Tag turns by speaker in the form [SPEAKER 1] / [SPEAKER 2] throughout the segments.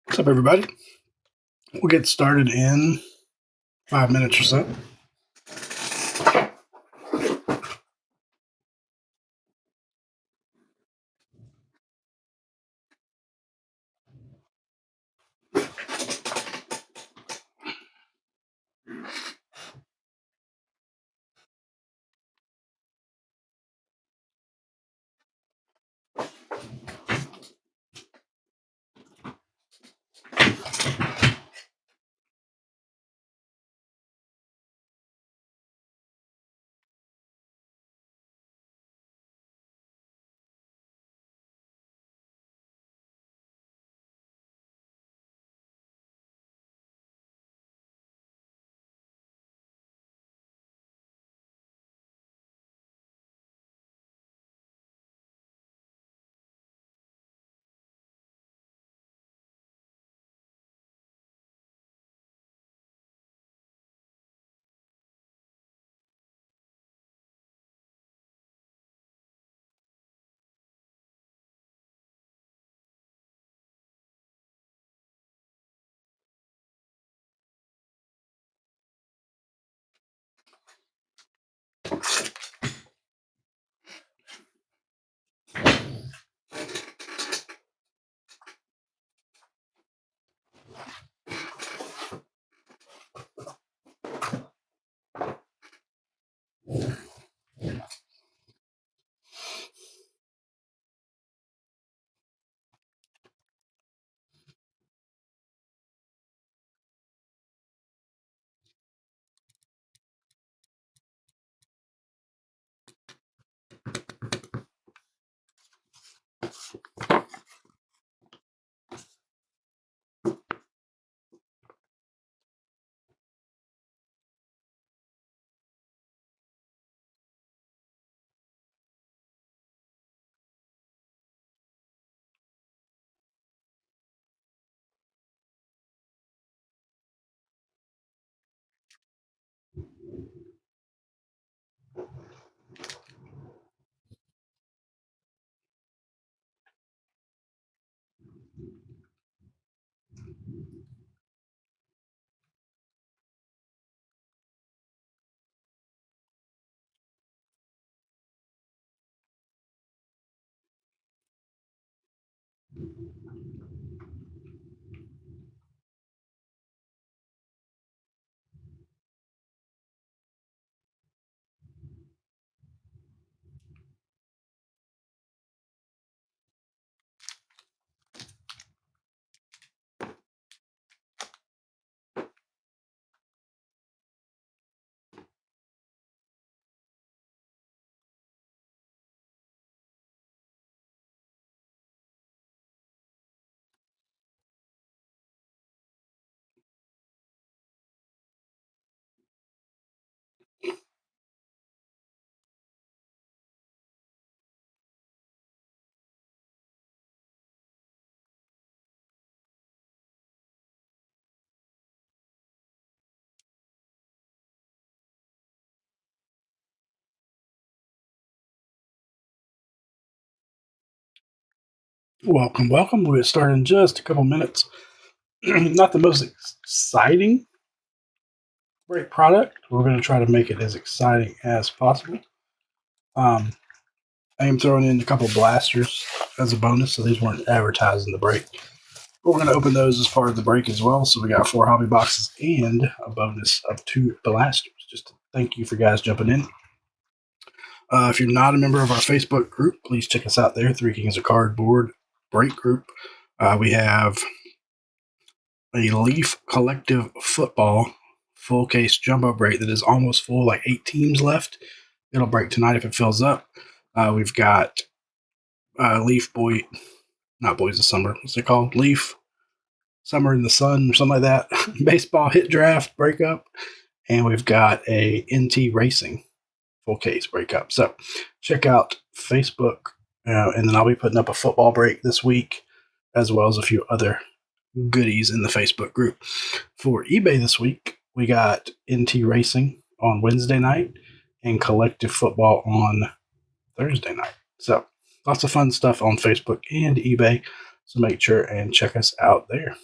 [SPEAKER 1] What's up, everybody? We'll get started in 5 minutes or so. Welcome. We'll get started in just a couple minutes. Not the most exciting break product. We're going to try to make it as exciting as possible. I am throwing in a couple blasters as a bonus, so these weren't advertised in the break. But we're going to open those as part of the break as well. So we got 4 hobby boxes and a bonus of 2 blasters. Just to thank you for guys jumping in. If you're not a member of our Facebook group, please check us out there, 3 Kings of Cardboard break group. We have a Leaf Collective Football full case jumbo break that is almost full, like 8 teams left. It'll break tonight if it fills up. We've got Leaf Boy, not Boys of Summer, what's it called? Leaf Summer in the Sun or something like that. Baseball hit draft breakup. And we've got a NT Racing full case breakup. So check out Facebook, and then I'll be putting up a football break this week. as well as a few other goodies in the Facebook group. For eBay this week, we got NT Racing on Wednesday night and Collective Football on Thursday night. So lots of fun stuff on Facebook and eBay. So make sure and check us out there.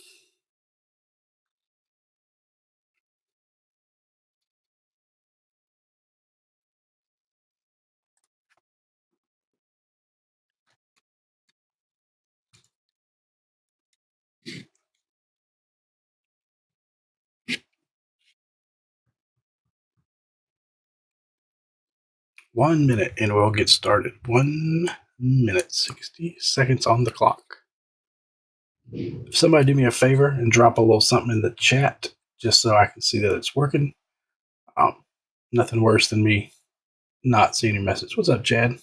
[SPEAKER 1] One minute and we'll get started. 1 minute, 60 seconds on the clock. If somebody do me a favor and drop a little something in the chat just so I can see that it's working. Nothing worse than me not seeing your message. What's up, Chad?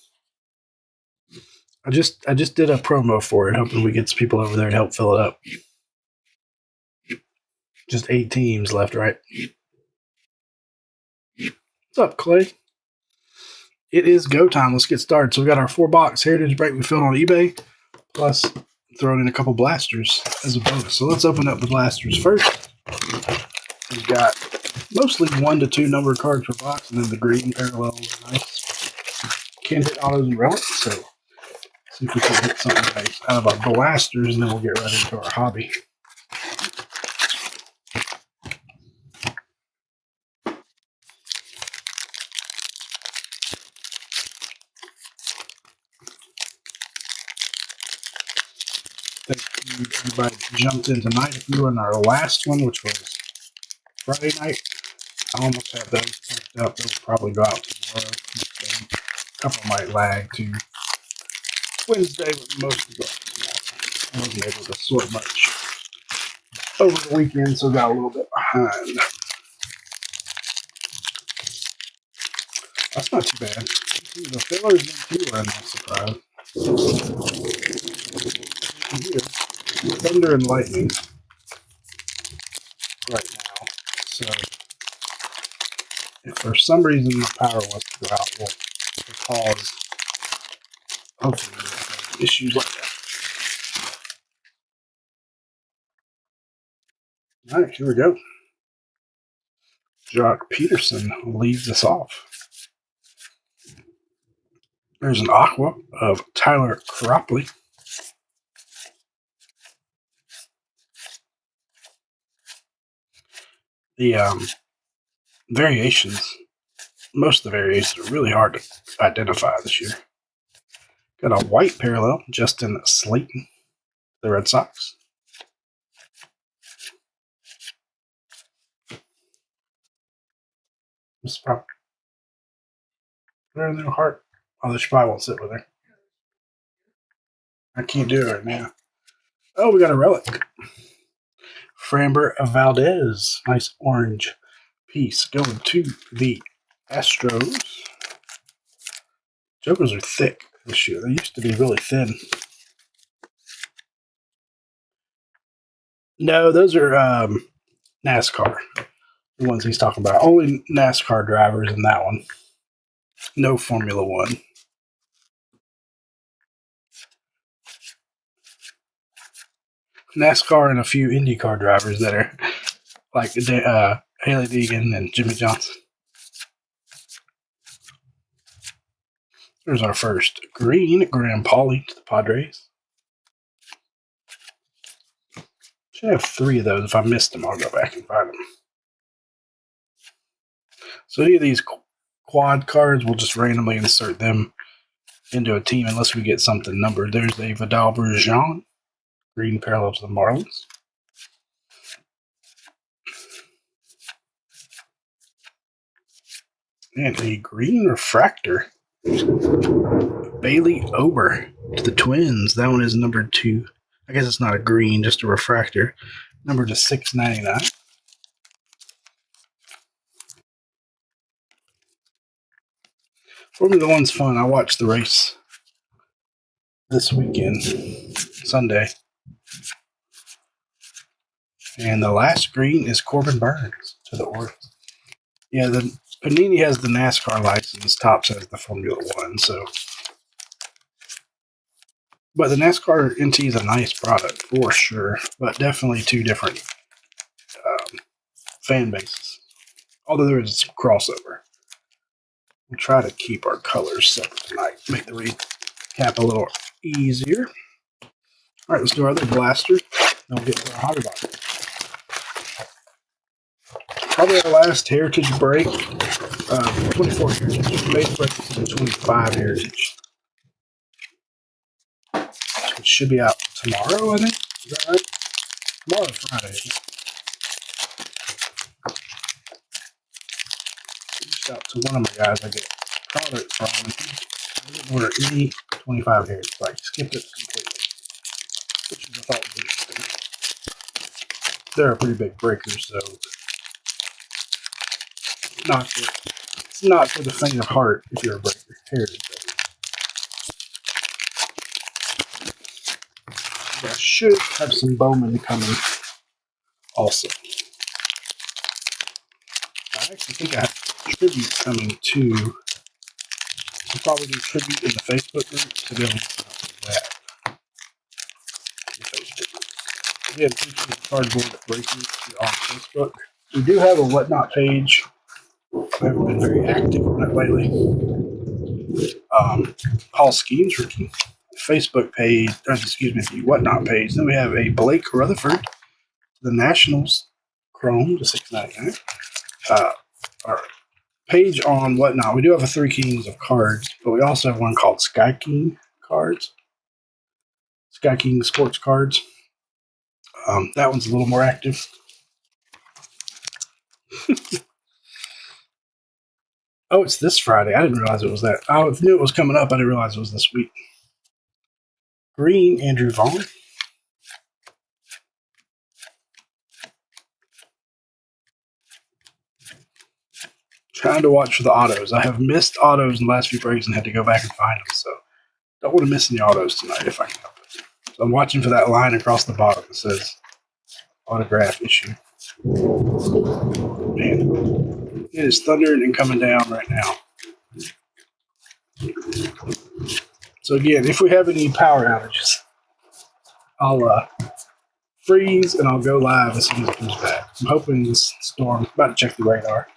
[SPEAKER 1] I just did a promo for it, hoping we get some people over there to help fill it up. Just 8 teams left, right? What's up, Clay? It is go time. Let's get started. So we got our 4-box Heritage Break we filled on eBay, plus throwing in a couple blasters as a bonus. So let's open up the blasters first. We've got mostly 1 to 2 numbered cards per box, and then the green parallel is nice. Can't hit autos and relics, so see if we can hit something nice out of our blasters, and then we'll get right into our hobby. Thank you, everybody jumped in tonight. If you were in our last one, which was Friday night, I almost have those packed up. They'll probably go out tomorrow. A couple might lag to Wednesday, but most of them tomorrow. I wasn't able to sort much over the weekend, so got a little bit behind. That's not too bad. The fillers and fewer, I'm not surprised. Here, thunder and lightning right now. So if for some reason the power wants to go out, we'll cause hopefully issues like that. All right, here we go. Jock Peterson leads us off. There's an aqua of Tyler Cropley. The variations, most of the variations are really hard to identify this year. Got a white parallel, Justin Slayton, the Red Sox. Miss Pop. They're in their heart. Oh, she probably won't sit with her. I can't do it right now. Oh, we got a relic. Framber Valdez. Nice orange piece going to the Astros. Jokers are thick this year. They used to be really thin. No, those are NASCAR. The ones he's talking about. Only NASCAR drivers in that one. No Formula One. NASCAR and a few IndyCar drivers that are like Haley Deegan and Jimmy Johnson. There's our first green, Graham Pauley to the Padres. Should have 3 of those. If I missed them, I'll go back and find them. So any of these quad cards, we'll just randomly insert them into a team unless we get something numbered. There's a Vidal Brujan, green parallel to the Marlins. And a green refractor, Bailey Ober to the Twins. That one is numbered to, I guess it's not a green, just a refractor. Numbered to $6.99. Formula One's fun. I watched the race this weekend, Sunday. And the last green is Corbin Burns to the Orioles. Yeah, the Panini has the NASCAR license. Topps has the Formula One. So But the NASCAR NT is a nice product for sure, but definitely two different fan bases. Although there is some crossover. We'll try to keep our colors separate tonight, make the recap a little easier. All right, let's do our other blaster. Then we'll get to our hotter box. Probably our last Heritage break. 24 Heritage. Base break is 25 Heritage. It should be out tomorrow, I think. Is that right? Tomorrow's Friday. Reached out to one of my guys I get product from. I didn't order any 25 Heritage. Like, skipped it completely. Which is a thought was interesting. They're a pretty big breaker, so it's not for the faint of heart if you're a breaker. Heritage. I should have some Bowman coming also. I actually think I have a tribute coming too. I'll probably do tribute in the Facebook group to be able to do that. Again, featuring cardboard breakers on Facebook. We do have a Whatnot page. I haven't been very active on it lately. Paul Skeens rookie Facebook page, the Whatnot page. Then we have a Blake Rutherford, the Nationals Chrome to $6.99. Our page on Whatnot. We do have a Three Kings of cards, but we also have one called Sky King cards. Sky King sports cards. That one's a little more active. Oh, it's this Friday. I didn't realize it was that. I knew it was coming up. I didn't realize it was this week. Green, Andrew Vaughn. Trying to watch for the autos. I have missed autos in the last few breaks and had to go back and find them. So don't want to miss any autos tonight if I can help it. So I'm watching for that line across the bottom that says autograph issue. Man, it is thundering and coming down right now. So again, if we have any power outages, I'll freeze and I'll go live as soon as it comes back. I'm hoping this storm, about to check the radar.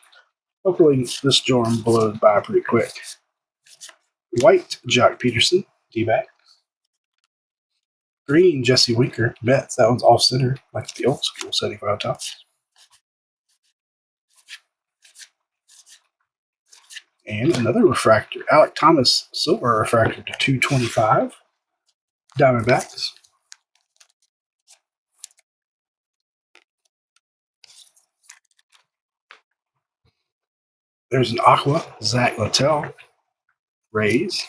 [SPEAKER 1] Hopefully this storm blows by pretty quick. White, Jock Peterson, D-back. Green, Jesse Winker, Mets. That one's off center, like the old school 75 tops. And another refractor, Alec Thomas, silver refractor to 225. Diamondbacks. There's an aqua, Zach Littell, Rays.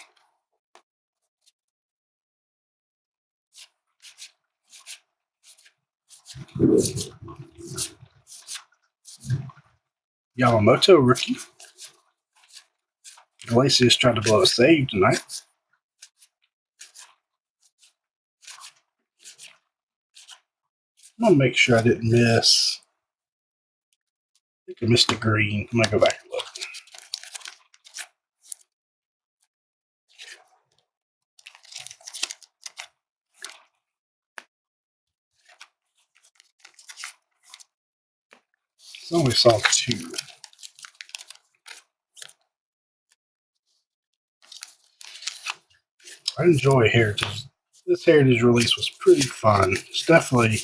[SPEAKER 1] Yamamoto, rookie. Iglesias tried to blow a save tonight. I'm going to make sure I didn't miss. I think I missed a green. I'm going to go back and look. I only saw two. I enjoy Heritage. This Heritage release was pretty fun. It's definitely the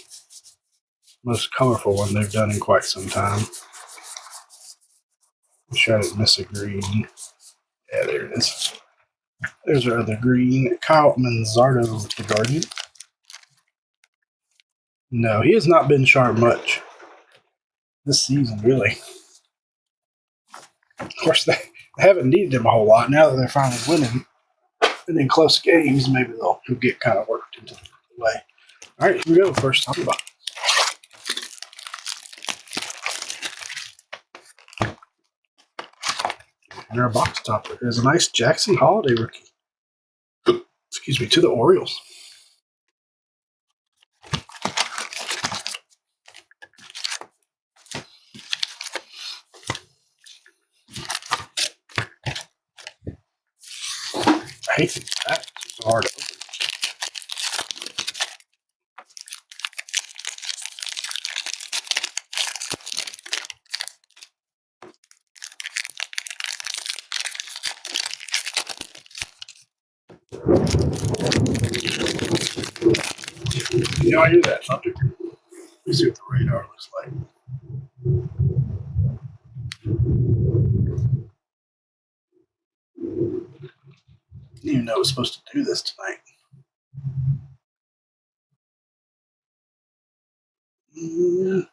[SPEAKER 1] most colorful one they've done in quite some time. I'm sure I didn't miss a green. Yeah, there it is. There's our other green. Kyle Manzardo, the Guardian. No, he has not been sharp much this season, really. Of course, they haven't needed him a whole lot. Now that they're finally winning and in close games, maybe they'll get kind of worked into the way. All right, here we go. First time box. And our box topper is a nice Jackson Holiday rookie. Excuse me, to the Orioles. I hate that. It's so hard to open. You all hear that thunder? Let's see what the radar looks like. I didn't even know I was supposed to do this tonight. It's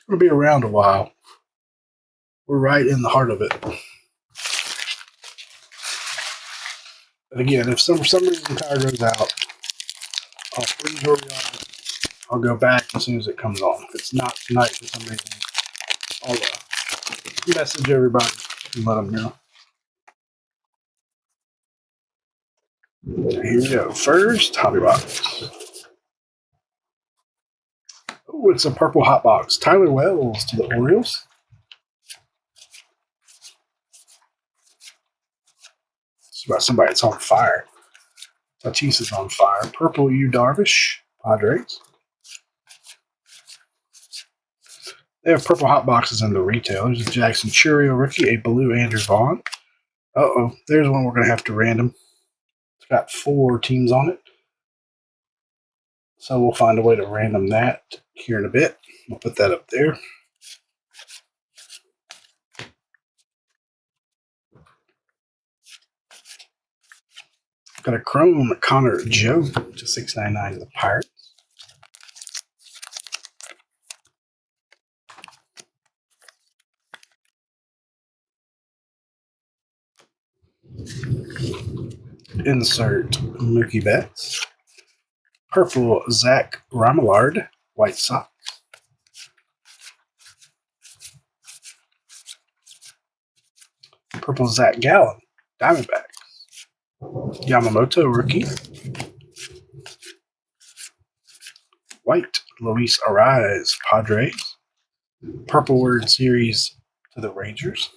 [SPEAKER 1] going to be around a while. We're right in the heart of it. But again, if for some reason the power goes out, I'll freeze where we are. I'll go back as soon as it comes on. If it's not tonight for some reason, I'll message everybody and let them know. Here we go. First, hobby box. Oh, it's a purple hot box. Tyler Wells to the Orioles. It's about somebody that's on fire. Tatis is on fire. Purple Yu Darvish, Padres. They have purple hot boxes in the retail. There's a Jackson Churio rookie, a blue Andrew Vaughn. There's one we're going to have to random. It's got 4 teams on it. So we'll find a way to random that here in a bit. We'll put that up there. Got a chrome Connor Joe to $6.99 to the Pirates. Insert Mookie Betts. Purple Zach Romillard, White Sox. Purple Zach Gallen, Diamondbacks. Yamamoto rookie. White Luis Arraez, Padres. Purple World Series to the Rangers.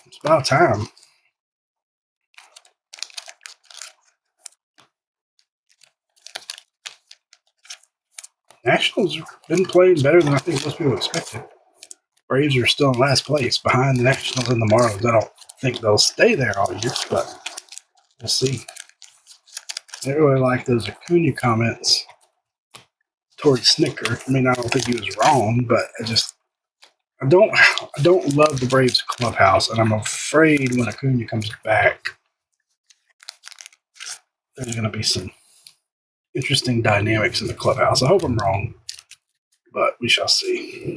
[SPEAKER 1] It's about time. Nationals have been playing better than I think most people expected. Braves are still in last place behind the Nationals and the Marlins. I don't think they'll stay there all year, but we'll see. I really like those Acuna comments towards Snicker. I mean, I don't think he was wrong, but I don't love the Braves clubhouse, and I'm afraid when Acuna comes back, there's going to be some interesting dynamics in the clubhouse. I hope I'm wrong, but we shall see.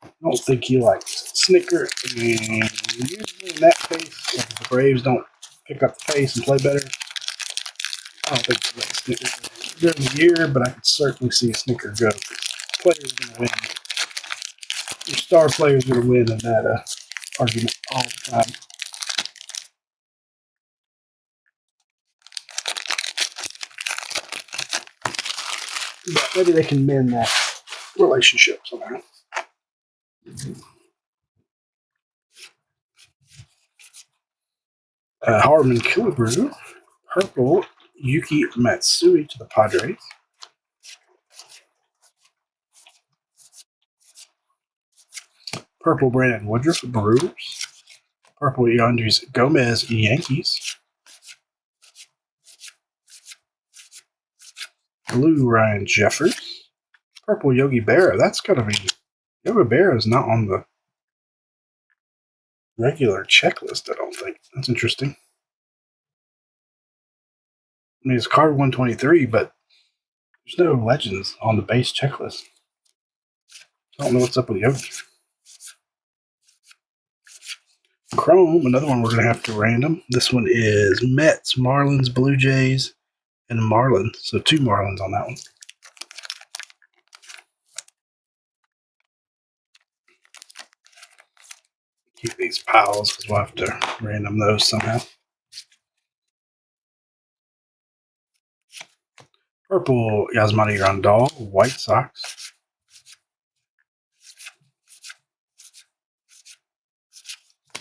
[SPEAKER 1] I don't think he likes Snicker, and usually in that case, if the Braves don't pick up the pace and play better, I don't think he likes Snicker during the year, but I could certainly see a Snicker go. Players are going to win. Your star players are going to win in that argument all the time. But maybe they can mend that relationship somehow. Harmon Killebrew, purple Yuki Matsui to the Padres. Purple Brandon Woodruff, Brewers. Purple Yandres Gomez, Yankees. Blue Ryan Jeffers. Purple Yogi Berra. That's got to be... Yogi Berra is not on the regular checklist, I don't think. That's interesting. I mean, it's card 123, but there's no legends on the base checklist. I don't know what's up with Yogi. Chrome, another one we're going to have to random. This one is Mets, Marlins, Blue Jays, and Marlins. So 2 Marlins on that one. Keep these piles because we'll have to random those somehow. Purple Yasmani Grandal, White Sox.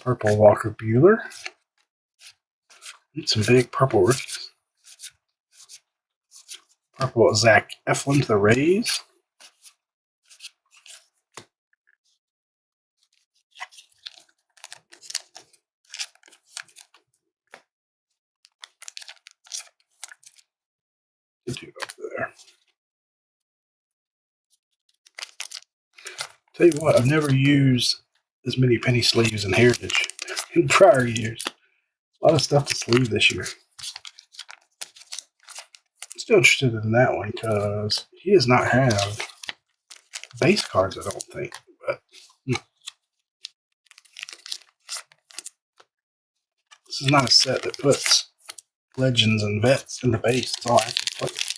[SPEAKER 1] Purple Walker Bueller. Need some big purple rookies. Purple Zach Eflin to the Rays. Good dude up there. Tell you what, I've never used as many penny sleeves in Heritage in prior years. A lot of stuff to sleeve this year. I'm still interested in that one because he does not have base cards, I don't think. But this is not a set that puts legends and vets in the base. It's all active players.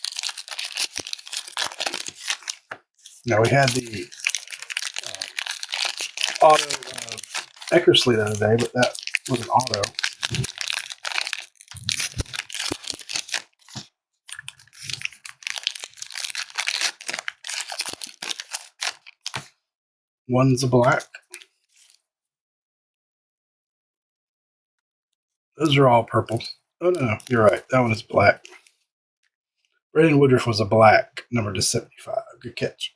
[SPEAKER 1] Now we had the auto Eckersley the other day, but that was an auto. One's a black. Those are all purples. Oh, no, you're right. That one is black. Braden Woodruff was a black, number to 75. Good catch.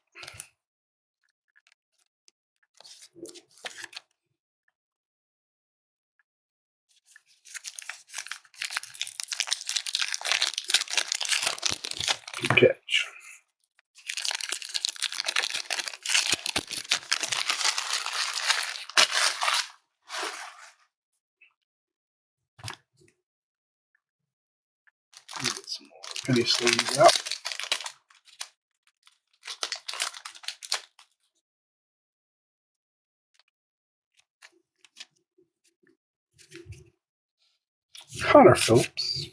[SPEAKER 1] Good catch. Get some more penny sleeves out. Connor Phillips.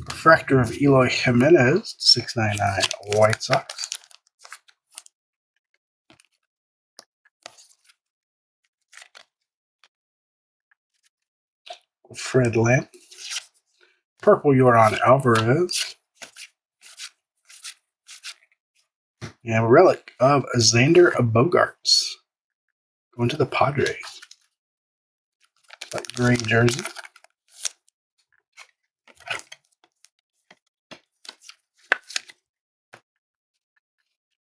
[SPEAKER 1] Refractor of Eloy Jimenez, 699 White Sox. Fred Lamp. Purple Yordan Alvarez. And relic of Xander Bogaerts. Going to the Padres. Like gray jersey.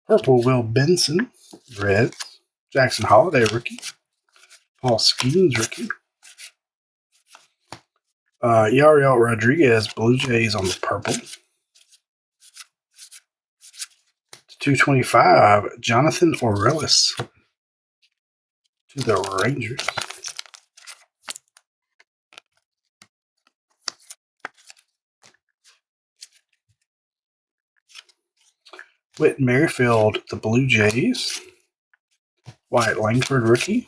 [SPEAKER 1] Purple Will Benson. Reds. Jackson Holiday rookie. Paul Skeens rookie. Yariel Rodriguez Blue Jays on the purple. 225 Jonathan Orellis to the Rangers. Whit Merrifield, the Blue Jays. Wyatt Langford, rookie.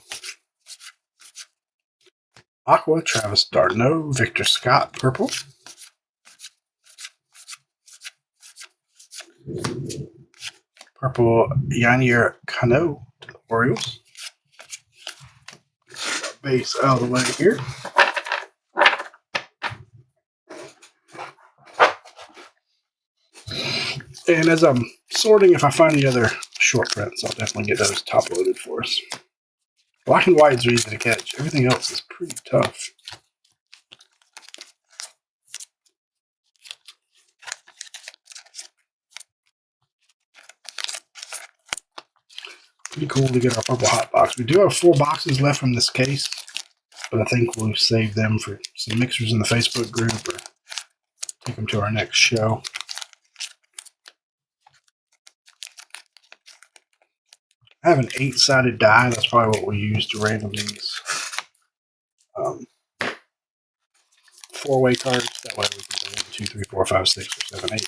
[SPEAKER 1] Aqua, Travis d'Arnaud, Victor Scott, purple. Purple, Yanier Cano to the Orioles. Base out of the way here. And as I'm sorting, if I find the other short prints, I'll definitely get those top loaded for us. Black and whites are easy to catch. Everything else is pretty tough. Pretty cool to get our purple hot box. We do have 4 boxes left from this case, but I think we'll save them for some mixers in the Facebook group or take them to our next show. I have an 8-sided die. That's probably what we use to random these 4-way cards. That way we can go 1, 2, 3, 4, 5, 6, or 7, 8.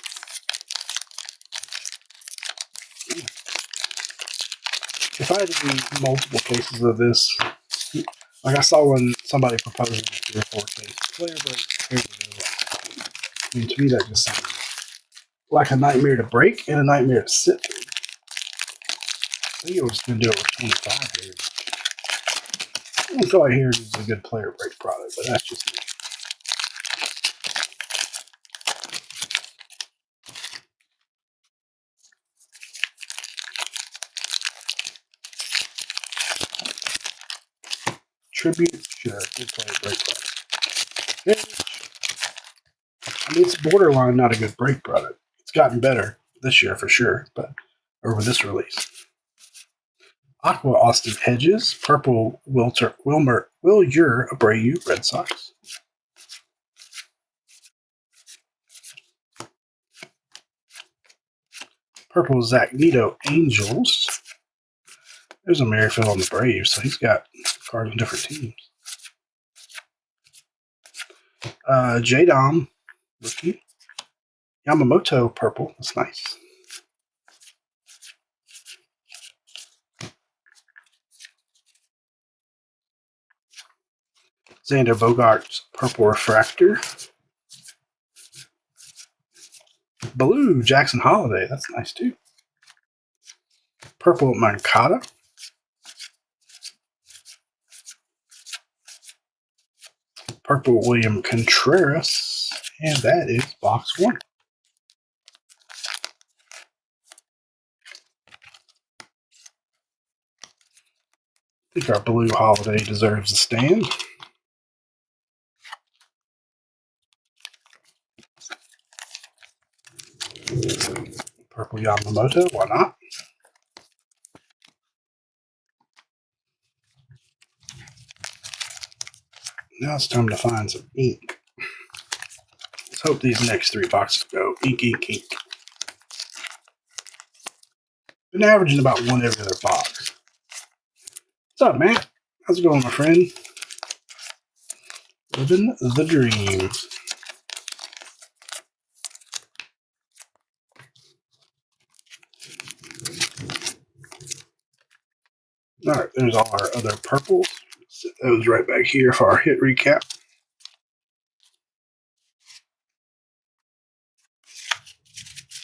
[SPEAKER 1] If I had to do multiple cases of this, like I saw when somebody proposed 3 or 4 cases, player break, I mean, to me that just sounds like a nightmare to break and a nightmare to sit through. I think it was going to do it with 25 here. I don't feel like Heritage is a good player break product, but that's just me. Tribute. Sure. Good play. Break product. I mean, it's borderline not a good break product. It's gotten better this year for sure, but over this release. Aqua Austin Hedges. Purple Wilmer Abreu Red Sox. Purple Zach Neto Angels. There's a Merrifield on the Braves, so he's got cards on different teams. J-Dom, rookie. Yamamoto purple. That's nice. Xander Bogaerts purple refractor. Blue Jackson Holiday. That's nice too. Purple Mancada. Purple William Contreras. And that is box 1. I think our blue holiday deserves a stand. Purple Yamamoto, why not? Now it's time to find some ink. Let's hope these next 3 boxes go ink, ink, ink. Been averaging about 1 every other box. What's up, Matt? How's it going, my friend? Living the dream. All right, there's all our other purples. Set those right back here for our hit recap.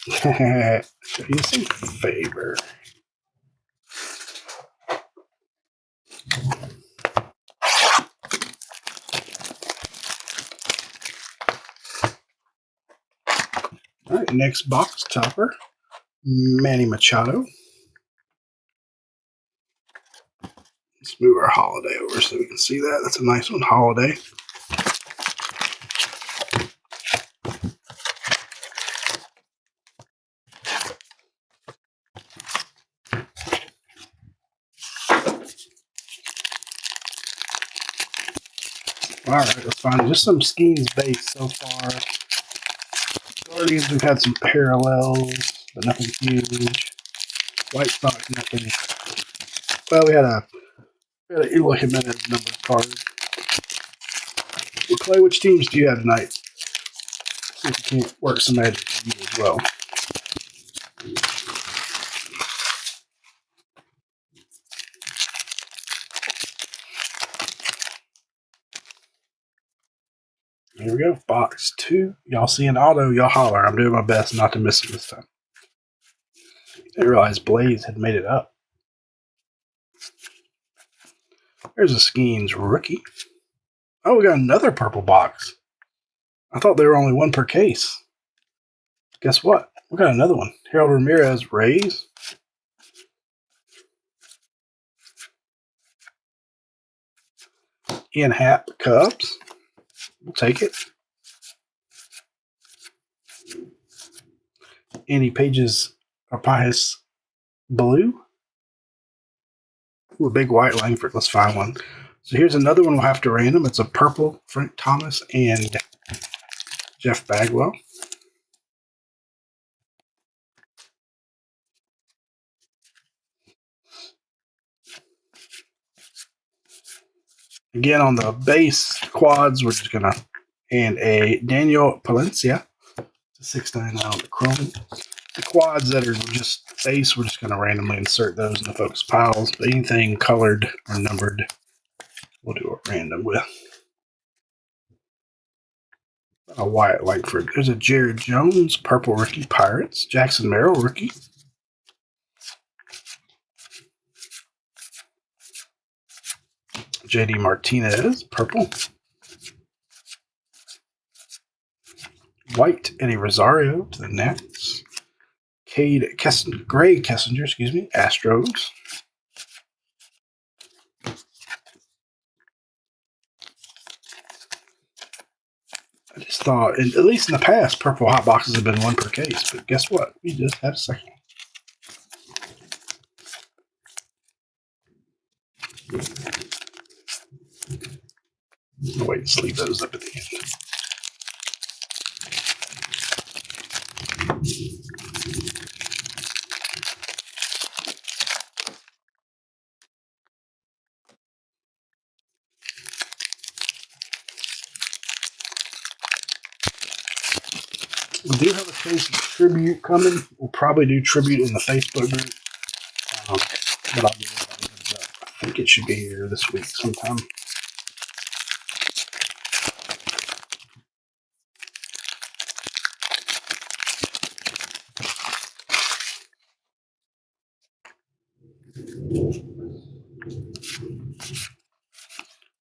[SPEAKER 1] Show you some favor. All right, next box topper, Manny Machado. Let's move our holiday over so we can see that. That's a nice one, holiday. All right, let's find just some Skeens base so far. Guardians, we've had some parallels, but nothing huge. White Sox, nothing. Well, we had a Eloy Jimenez number card. Well, Clay, which teams do you have tonight? See if you can't work some magic for you as well. Here we go. Box 2. Y'all see an auto, y'all holler. I'm doing my best not to miss it this time. I didn't realize Blaze had made it up. There's a Skeens rookie. Oh, we got another purple box. I thought there were only 1 per case. Guess what? We got another one. Harold Ramirez, Rays. Ian Happ, Cubs. We'll take it. Andy Pages, Arpajas, Blue. Ooh, a big white Langford. Let's find one. So here's another one we'll have to random. It's a purple Frank Thomas and Jeff Bagwell. Again, on the base quads, we're just going to and a Daniel Palencia. It's a 699 on the chrome. The quads that are just base, we're just going to randomly insert those in the focus piles. But anything colored or numbered, we'll do a random with. A Wyatt Langford. There's a Jared Jones, purple rookie Pirates. Jackson Merrill, rookie. JD Martinez, purple. White Eddie Rosario to the Nats. Gray Kessinger, Astros. I just thought, at least in the past, purple hot boxes have been one per case. But guess what? We just had a second one. I'll wait and sleeve those up at the end. We do have a case of tribute coming. We'll probably do tribute in the Facebook group. But I'll give it a heads up. I think it should be here this week sometime.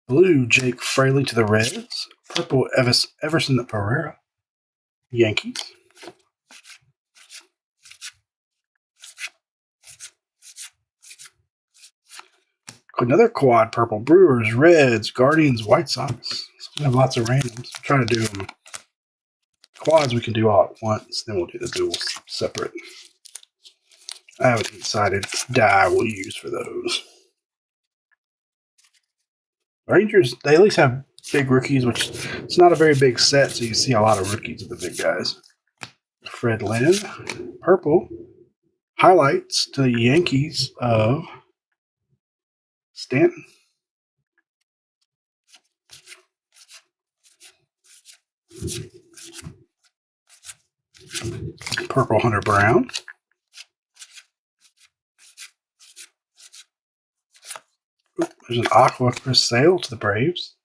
[SPEAKER 1] Blue, Jake Fraley to the Reds. Purple, Everson Pereira, Yankees. Another quad purple, Brewers, Reds, Guardians, White Sox. So we have lots of randoms. Try to do them. Quads we can do all at once, then we'll do the duals separate. I haven't decided die we'll use for those. Rangers, they at least have big rookies, which it's not a very big set, so you see a lot of rookies of the big guys. Fred Lynn, purple. Highlights to the Yankees of Stanton. Purple Hunter Brown. There's an aqua Chris Sale to the Braves.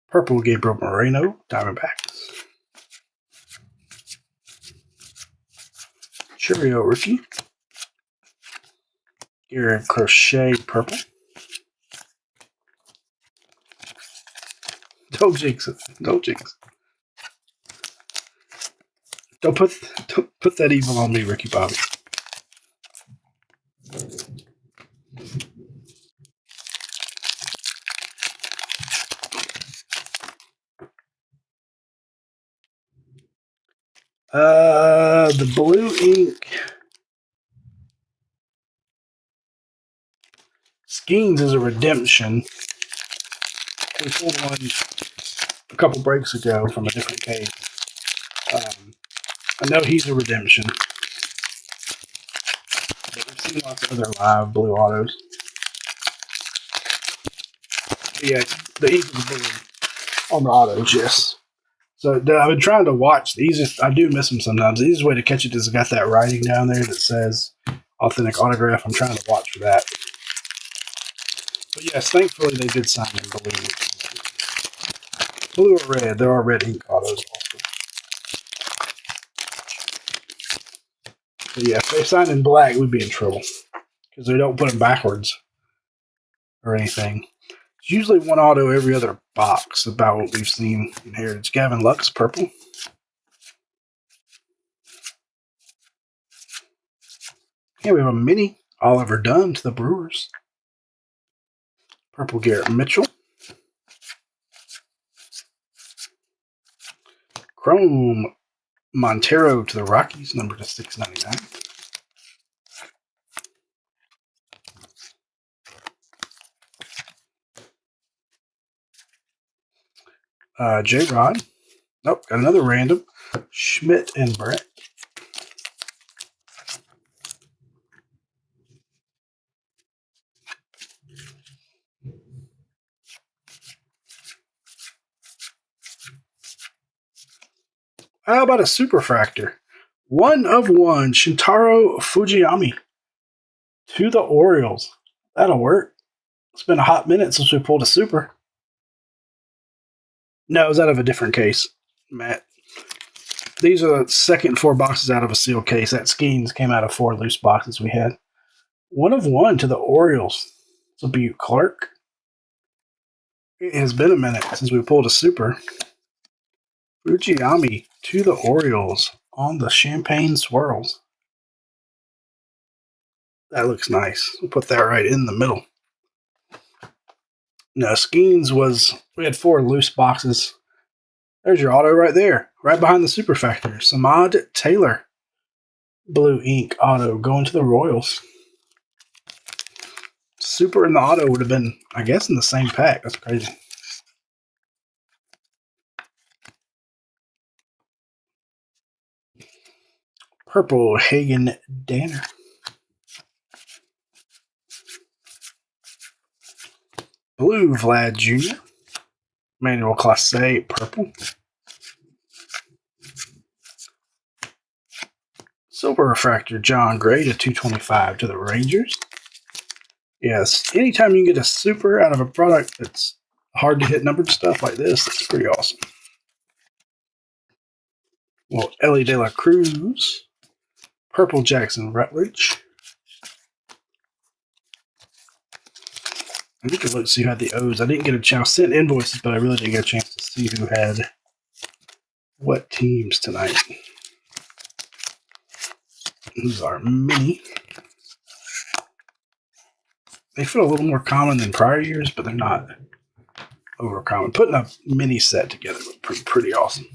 [SPEAKER 1] Purple Gabriel Moreno, Diamondbacks. Cheerio rookie. Garrett Crochet, purple. Don't jinx it. Don't jinx. Don't put that evil on me, Ricky Bobby. The blue ink Skeens is a redemption. We pulled one a couple breaks ago from a different case. I know he's a redemption. But we've seen lots of other live blue autos. But yeah, the ink is blue on the autos, yes. So I've been trying to watch the easiest. I do miss them sometimes. The easiest way to catch it is got that writing down there that says authentic autograph. I'm trying to watch for that. But yes, thankfully they did sign in blue. Blue or red. There are red ink autos also. But yeah, if they signed in black, we'd be in trouble. Because they don't put them backwards or anything. It's usually one auto every other box, about what we've seen in Heritage. Gavin Lux, purple. Yeah, we have a mini Oliver Dunn to the Brewers. Purple Garrett Mitchell. Chrome Montero to the Rockies, number to 699. J-Rod. Nope, got another random. Schmidt and Brett. How about a superfractor? 1/1, Shintaro Fujiyami to the Orioles. That'll work. It's been a hot minute since we pulled a super. No, it was out of a different case, Matt. These are the second 4 boxes out of a sealed case. That Skeens came out of 4 loose boxes we had. 1/1 to the Orioles. This will be Clark. It has been a minute since we pulled a super. Fujiyami to the Orioles on the champagne swirls. That looks nice. We'll put that right in the middle. No, Skeens was, we had 4 loose boxes. There's your auto right there, right behind the Super Factor. Samad Taylor, blue ink auto going to the Royals. Super and the auto would have been, I guess, in the same pack. That's crazy. Purple Hagen Danner. Blue Vlad Jr. Manuel Clase, purple. Silver Refractor John Gray to 225 to the Rangers. Yes, anytime you can get a super out of a product that's hard to hit numbered stuff like this, that's pretty awesome. Well, Ellie De La Cruz, purple Jackson Rutledge. I need to look to see who had the O's. I didn't get a chance. I sent invoices, but I really didn't get a chance to see who had what teams tonight. These are mini. They feel a little more common than prior years, but they're not over common. Putting a mini set together would be pretty awesome.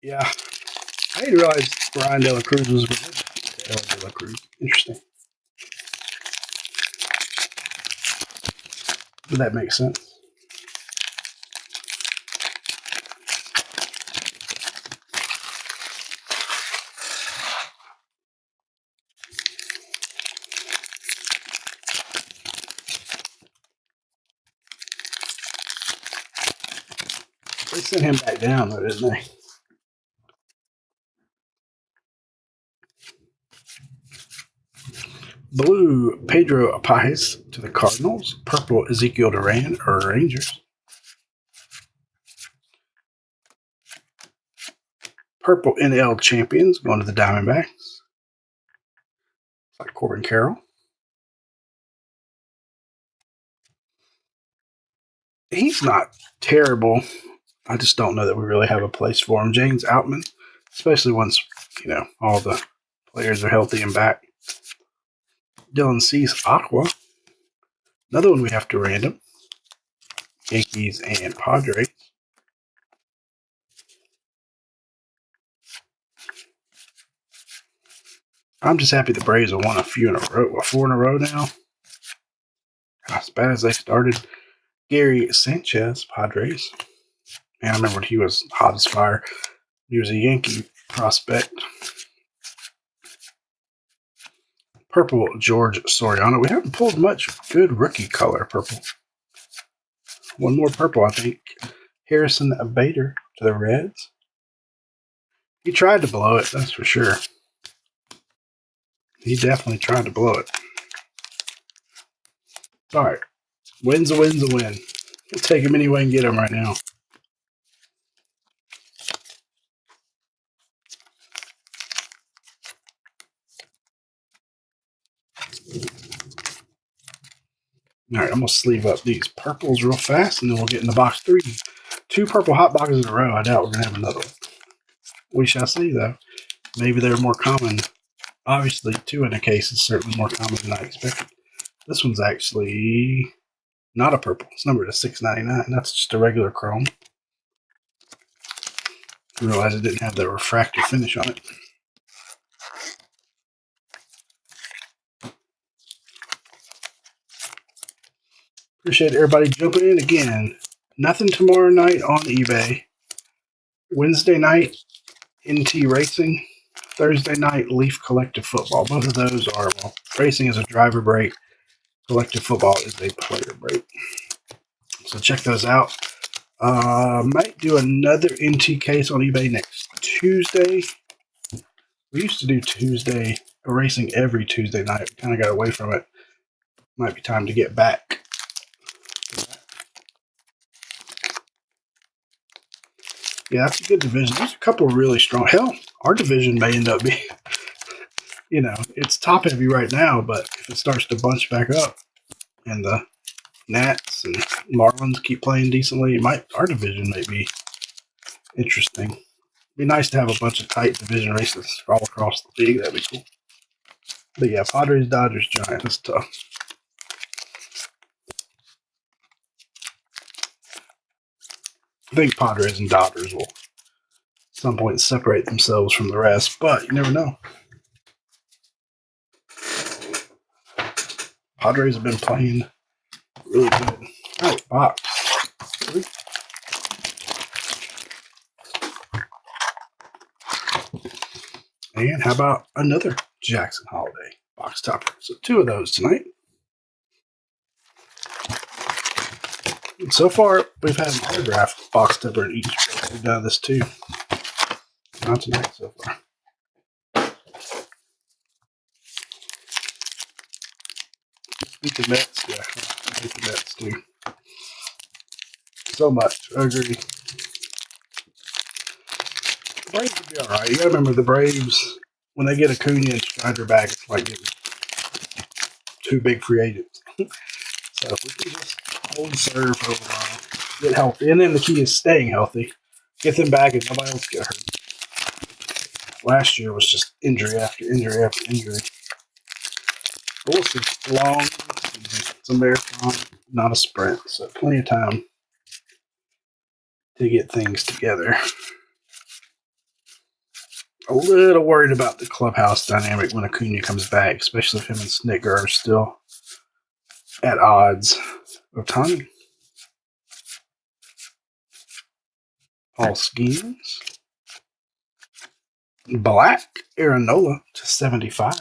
[SPEAKER 1] Yeah. I didn't realize Brian De La Cruz was related to Ellie De La Cruz. Interesting. But that makes sense. They sent him back down, though, didn't they? Blue Pedro Paez to the Cardinals. Purple Ezekiel Duran or Rangers. Purple NL Champions going to the Diamondbacks. It's like Corbin Carroll. He's not terrible. I just don't know that we really have a place for him. James Outman, especially once, all the players are healthy and back. Dylan Cease Aqua. Another one we have to random. Yankees and Padres. I'm just happy the Braves have won a few in a row. 4 in a row now. As bad as they started. Gary Sanchez, Padres. Man, I remember when he was hot as fire. He was a Yankee prospect. Purple George Soriano. We haven't pulled much good rookie color purple. One more purple, I think. Harrison Bader to the Reds. He tried to blow it, that's for sure. He definitely tried to blow it. All right. Win's a win's a win. We'll take him any way and get him right now. All right, I'm going to sleeve up these purples real fast, and then we'll get in the box 3. 2 purple hot boxes in a row. I doubt we're going to have another one. We shall see, though. Maybe they're more common. Obviously, 2 in a case is certainly more common than I expected. This one's actually not a purple. It's numbered to $6.99. That's just a regular chrome. I realized it didn't have the refractor finish on it. Appreciate everybody jumping in again. Nothing tomorrow night on eBay. Wednesday night, NT Racing. Thursday night, Leaf Collective Football. Both of those are, racing is a driver break. Collective Football is a player break. So check those out. Might do another NT case on eBay next Tuesday. We used to do Tuesday racing every Tuesday night. Kind of got away from it. Might be time to get back. Yeah, that's a good division. There's a couple of really strong. Hell, our division may end up being, it's top heavy right now, but if it starts to bunch back up and the Nats and Marlins keep playing decently, our division may be interesting. Be nice to have a bunch of tight division races all across the league. That'd be cool. But yeah, Padres, Dodgers, Giants is tough. I think Padres and Dodgers will at some point separate themselves from the rest, but you never know. Padres have been playing really good. All right, box. And how about another Jackson Holiday box topper? So 2 of those tonight. And so far, we've had an autographed box topper in each. We've done this too. Not tonight so far. Beat the Mets, yeah. Beat the Mets too. So much. I agree. The Braves would be alright. You gotta remember the Braves, when they get Acuna and Strider back, it's like getting 2 big free agents. So if we can just hold serve for a while, get healthy, and then the key is staying healthy. Get them back and nobody else get hurt. Last year was just injury after injury after injury. But we'll see. It's long. It's a marathon, not a sprint, so plenty of time to get things together. A little worried about the clubhouse dynamic when Acuna comes back, especially if him and Snitker are still at odds. Otani. Paul Skeens. Black Aaronola to 75.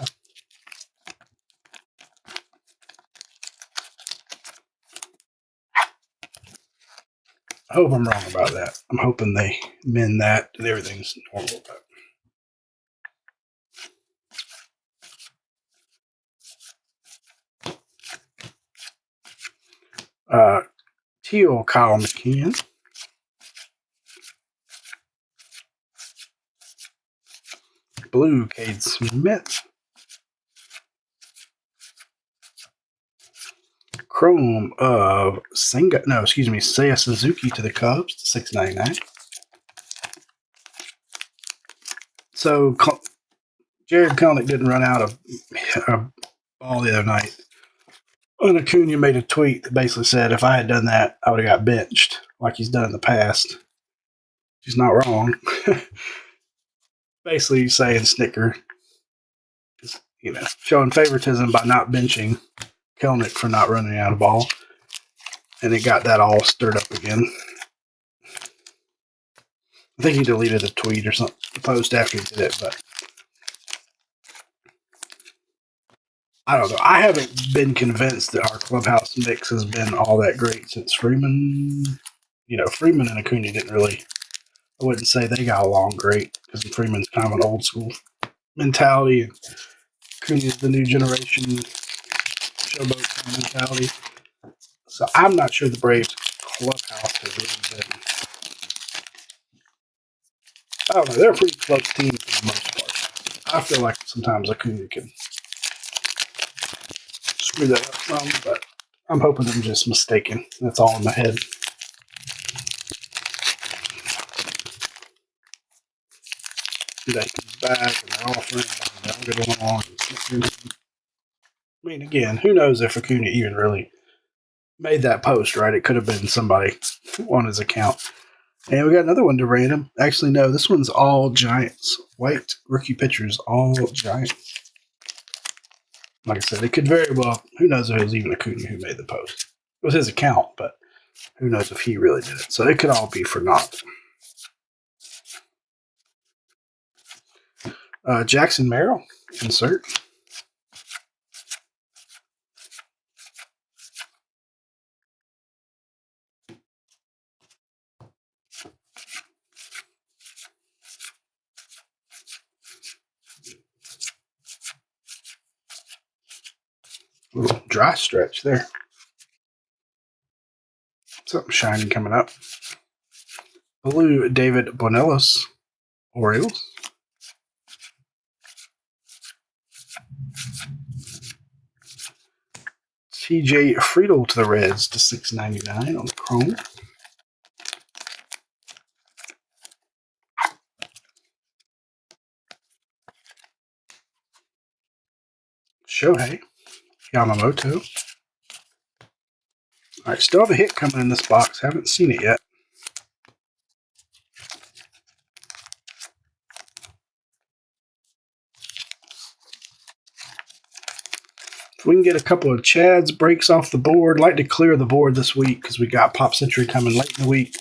[SPEAKER 1] I hope I'm wrong about that. I'm hoping they mend that and everything's normal. Teal Kyle McKeon. Blue Cade Smith. Chrome of Seiya Suzuki to the Cubs to $6.99. So Jared Kelenic didn't run out of a ball the other night. And Acuna made a tweet that basically said, if I had done that, I would have got benched like he's done in the past. He's not wrong. Basically saying Snitker is, showing favoritism by not benching Kelenic for not running out of ball. And it got that all stirred up again. I think he deleted the tweet or something, the post after he did it, but I don't know. I haven't been convinced that our clubhouse mix has been all that great since Freeman. Freeman and Acuna didn't really, I wouldn't say they got along great because Freeman's kind of an old school mentality and Acuna's the new generation showboat kind of mentality. So I'm not sure the Braves clubhouse has really been. I don't know. They're a pretty close team for the most part. I feel like sometimes Acuna can screw that up some, but I'm hoping I'm just mistaken. That's all in my head. They come back and they're all friends and they'll get along. I mean, again, who knows if Acuna even really made that post, right? It could have been somebody on his account. And we got another one to random. Actually, no, this one's all Giants. White rookie pitchers, all Giants. Like I said, it could very well, who knows if it was even Acuna who made the post. It was his account, but who knows if he really did it. So it could all be for naught. Jackson Merrill, insert. Little dry stretch there. Something shiny coming up. Blue David Bonellos, Orioles. TJ Friedel to the Reds to $6.99 on the Chrome. Shohei Yamamoto. All right, still have a hit coming in this box. Haven't seen it yet. If we can get a couple of Chads breaks off the board, like to clear the board this week because we got Pop Century coming late in the week.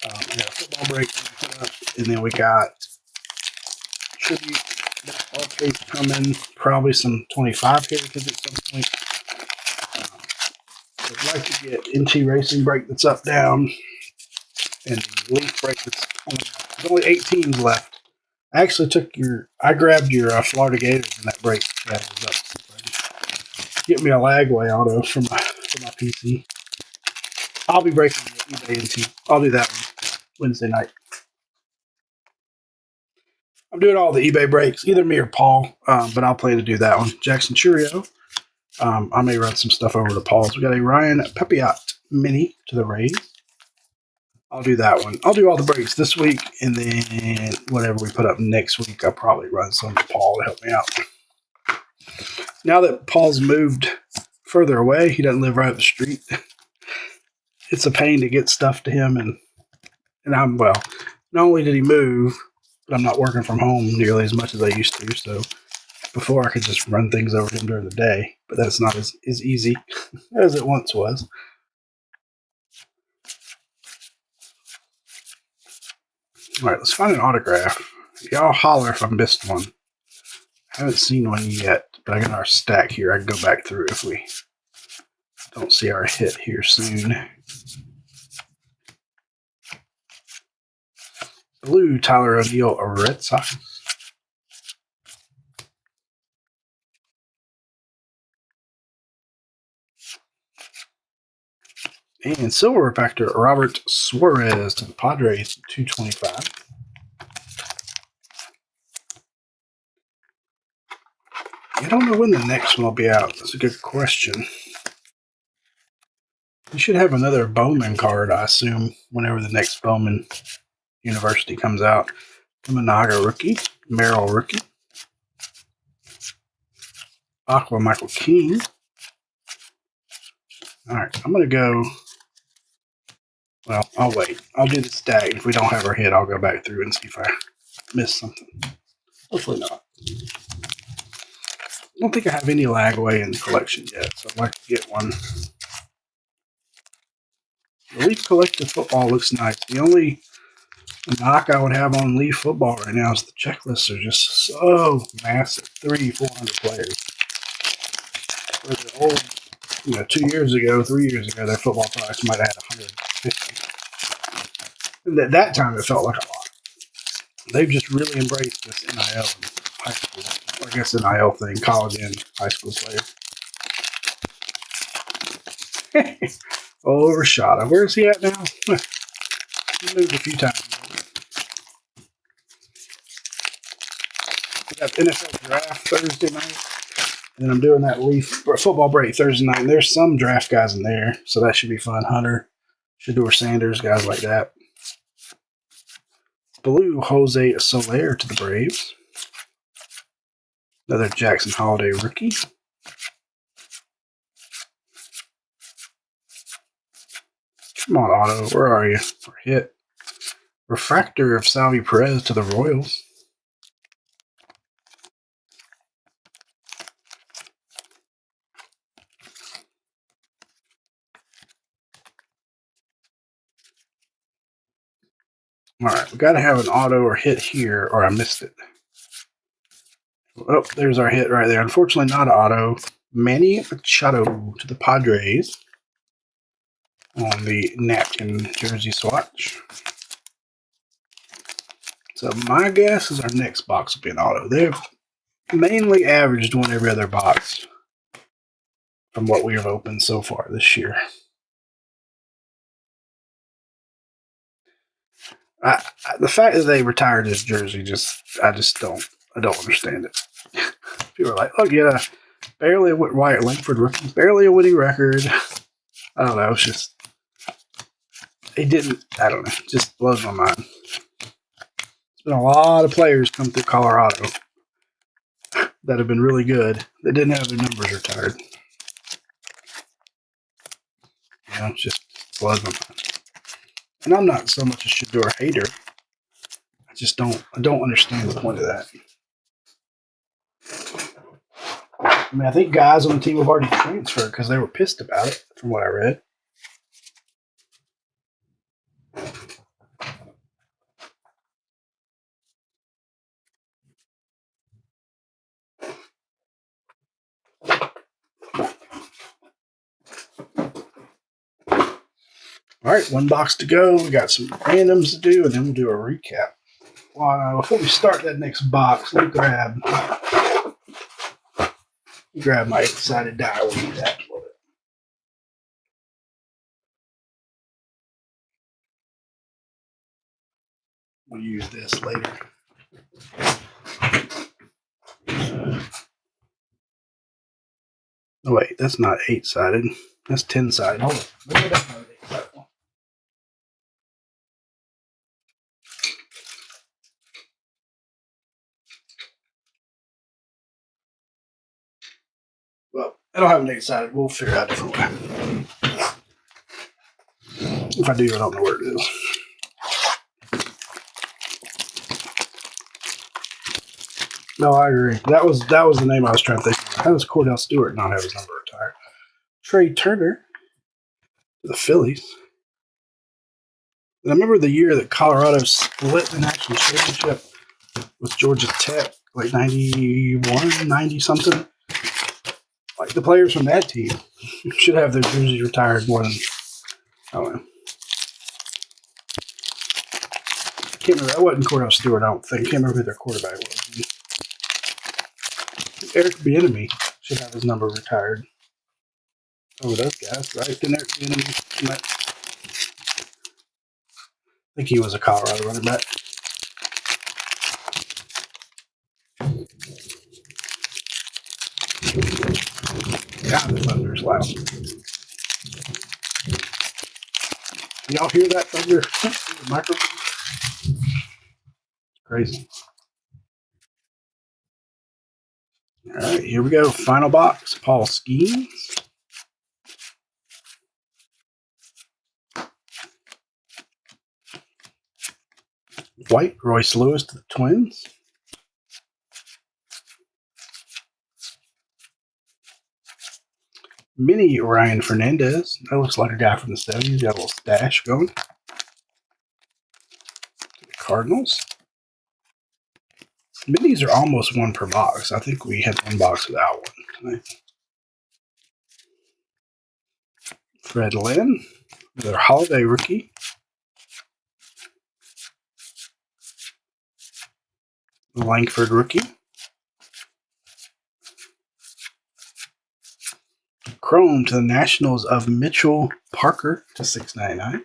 [SPEAKER 1] I got a football break, and then we got tribute baseball case coming. Probably some 25 characters at some point. I'd like to get NT Racing break that's up down, and the Leaf break that's there's only 8 teams left. I actually I grabbed your Florida Gators in that break. That was up. Get me a Lagway auto for my PC. I'll be breaking the eBay NT. I'll do that one Wednesday night. I'm doing all the eBay breaks, either me or Paul, but I'll plan to do that one. Jackson Churio. I may run some stuff over to Paul's. We got a Ryan Pepiot mini to the Rays. I'll do that one. I'll do all the breaks this week, and then whatever we put up next week, I'll probably run some to Paul to help me out. Now that Paul's moved further away, he doesn't live right up the street. It's a pain to get stuff to him, and not only did he move, but I'm not working from home nearly as much as I used to. So before I could just run things over to him during the day, but that's not as easy as it once was. All right, let's find an autograph. Y'all holler if I missed one. I haven't seen one yet, but I got our stack here. I can go back through if we don't see our hit here soon. Blue Tyler O'Neill, a Red Sox. And silver refractor, Robert Suarez to the Padres, 225. I don't know when the next one will be out. That's a good question. We should have another Bowman card, I assume, whenever the next Bowman University comes out. Imanaga rookie, Merrill rookie, Aqua Michael King. All right, I'm going to go. Well, I'll wait. I'll do the stack. If we don't have our hit, I'll go back through and see if I missed something. Hopefully not. I don't think I have any Lagway in the collection yet, so I'd like to get one. The Leaf Collective Football looks nice. The only knock I would have on Leaf Football right now is the checklists are just so massive. 300-400 players. For the old, 2 years ago, 3 years ago, their football products might have had 150. And at that time, it felt like a lot. They've just really embraced this NIL in high school. I guess NIL thing, college and high school players. Rashada. Where's he at now? He moved a few times. We got NFL draft Thursday night. And then I'm doing that Leaf football break Thursday night. And there's some draft guys in there, so that should be fun. Hunter, Shador Sanders, guys like that. Blue Jose Soler to the Braves. Another Jackson Holiday rookie. Come on, Auto. Where are you? Or hit. Refractor of Salvi Perez to the Royals. All right, we got to have an auto or hit here, or I missed it. Oh, there's our hit right there. Unfortunately, not an auto. Manny Machado to the Padres on the napkin jersey swatch. So my guess is our next box will be an auto. They've mainly averaged one every other box from what we have opened so far this year. The fact that they retired his jersey, I don't understand it. People are like, oh yeah, barely a Wyatt Langford rookie, barely a winning record. I don't know. It's just they didn't. I don't know. It just blows my mind. There's been a lot of players come through Colorado that have been really good that didn't have their numbers retired. You know, it's just blows my mind. And I'm not so much a Shador hater. I don't understand the point of that. I mean, I think guys on the team have already transferred because they were pissed about it, from what I read. All right, one box to go. We got some randoms to do, and then we'll do a recap. Before we start that next box, let me grab my eight-sided die. We'll use that for it. We'll use this later. Oh wait, that's not eight-sided. That's 10-sided. Hold on. Maybe that's not an eight-sided one. Well, I don't have an eight-sided. We'll figure out a different way. If I do, I don't know where it is. No, I agree. That was the name I was trying to think of. How does Cordell Stewart not have his number retired? Trey Turner to the Phillies. And I remember the year that Colorado split the national championship with Georgia Tech, like 91, 90 something. Like the players from that team should have their jerseys retired more than, I don't know. I can't remember. That wasn't Cordell Stewart, I don't think. I can't remember who their quarterback was. Eric Bieniemy should have his number retired. Over those guys, right? Didn't Eric Bieniemy? I think he was a Colorado running back. God, the thunder is loud. Y'all hear that thunder? The microphone? It's crazy. All right, here we go. Final box. Paul Skeens. White, Royce Lewis to the Twins. Mini Ryan Fernandez. That looks like a guy from the 70s. Got a little stash going. The Cardinals. Minis are almost one per box. I think we had one box without one tonight. Fred Lynn. Their holiday rookie. Langford rookie. Chrome to the Nationals of Mitchell Parker to $6.99.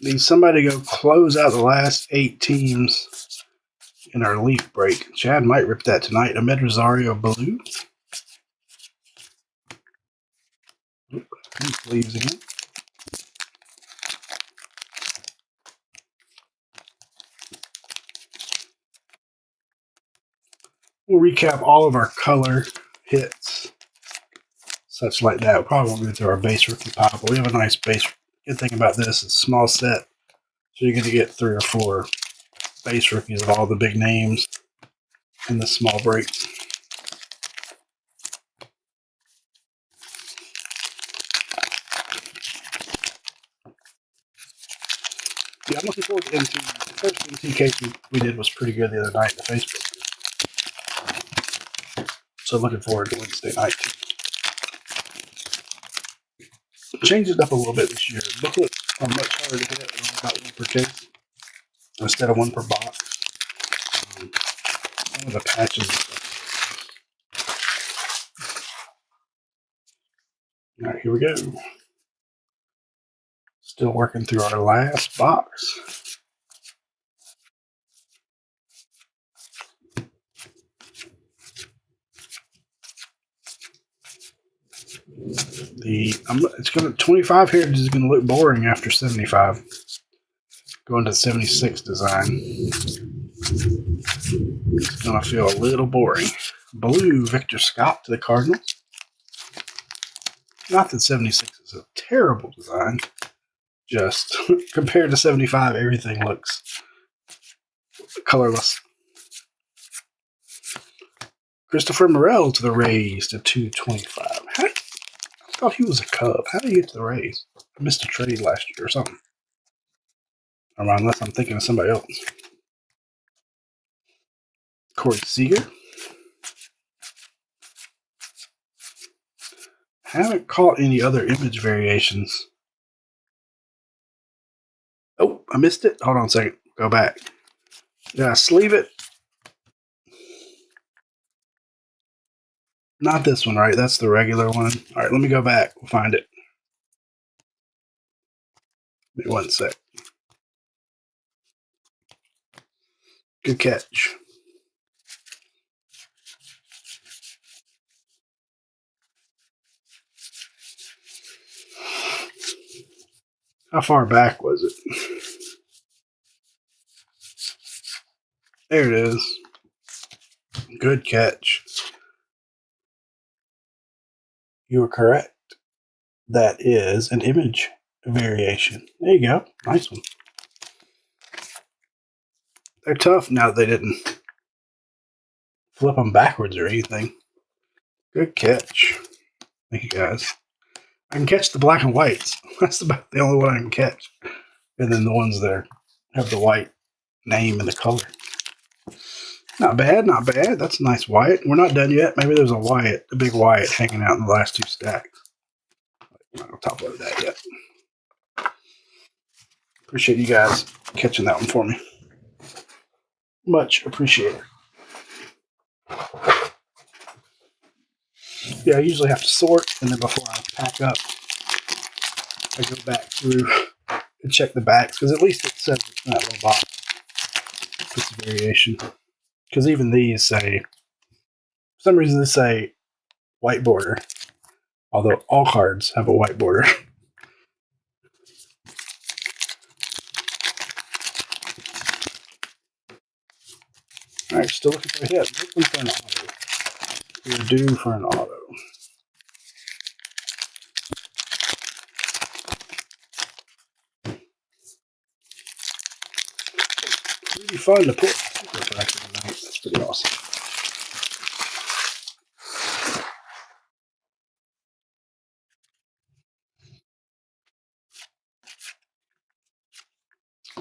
[SPEAKER 1] Need somebody to go close out the last 8 teams in our leaf break. Chad might rip that tonight. Ahmed Rosario blue. Pink leaves again. We'll recap all of our color hits, such like that. We'll probably won't go through our base rookie pile, but we have a nice base. Good thing about this is small set, so you're going to get 3 or 4 base rookies of all the big names in the small breaks. Yeah, I'm looking forward to MT. The first MT case we did was pretty good the other night in the Facebook group. So looking forward to Wednesday night. Changed it up a little bit this year. Booklets are much harder to hit, about 1 per case instead of 1 per box. Some of the patches and stuff. All right, here we go. Still working through our last box. It's going to 25 here is going to look boring after 75. Going to 76 design. It's going to feel a little boring. Blue Victor Scott to the Cardinals. Not that 76 is a terrible design. Just compared to 75, everything looks colorless. Christopher Morel to the Rays to 225. I thought he was a Cub. How did he get to the Rays? I missed a trade last year or something. Or unless I'm thinking of somebody else. Corey Seager. Haven't caught any other image variations. Oh, I missed it. Hold on a second. Go back. Did I sleeve it? Not this one, right? That's the regular one. All right, let me go back. We'll find it. Wait 1 sec. Good catch. How far back was it? There it is. Good catch. You were correct. That is an image variation. There you go. Nice one. They're tough now that they didn't flip them backwards or anything. Good catch. Thank you, guys. I can catch the black and whites. That's about the only one I can catch. And then the ones that have the white name and the color. Not bad, not bad. That's a nice Wyatt. We're not done yet. Maybe there's a big Wyatt hanging out in the last 2 stacks. I'm not going to top load that yet. Appreciate you guys catching that one for me. Much appreciated. Yeah, I usually have to sort, and then before I pack up, I go back through and check the backs, because at least it says it's in that little box. It's a variation. Because even these say, for some reason they say white border, although all cards have a white border. All right, still looking for a hit. Looking for an auto. We're due for an auto. Pretty fun to put refractor tonight. That's pretty awesome.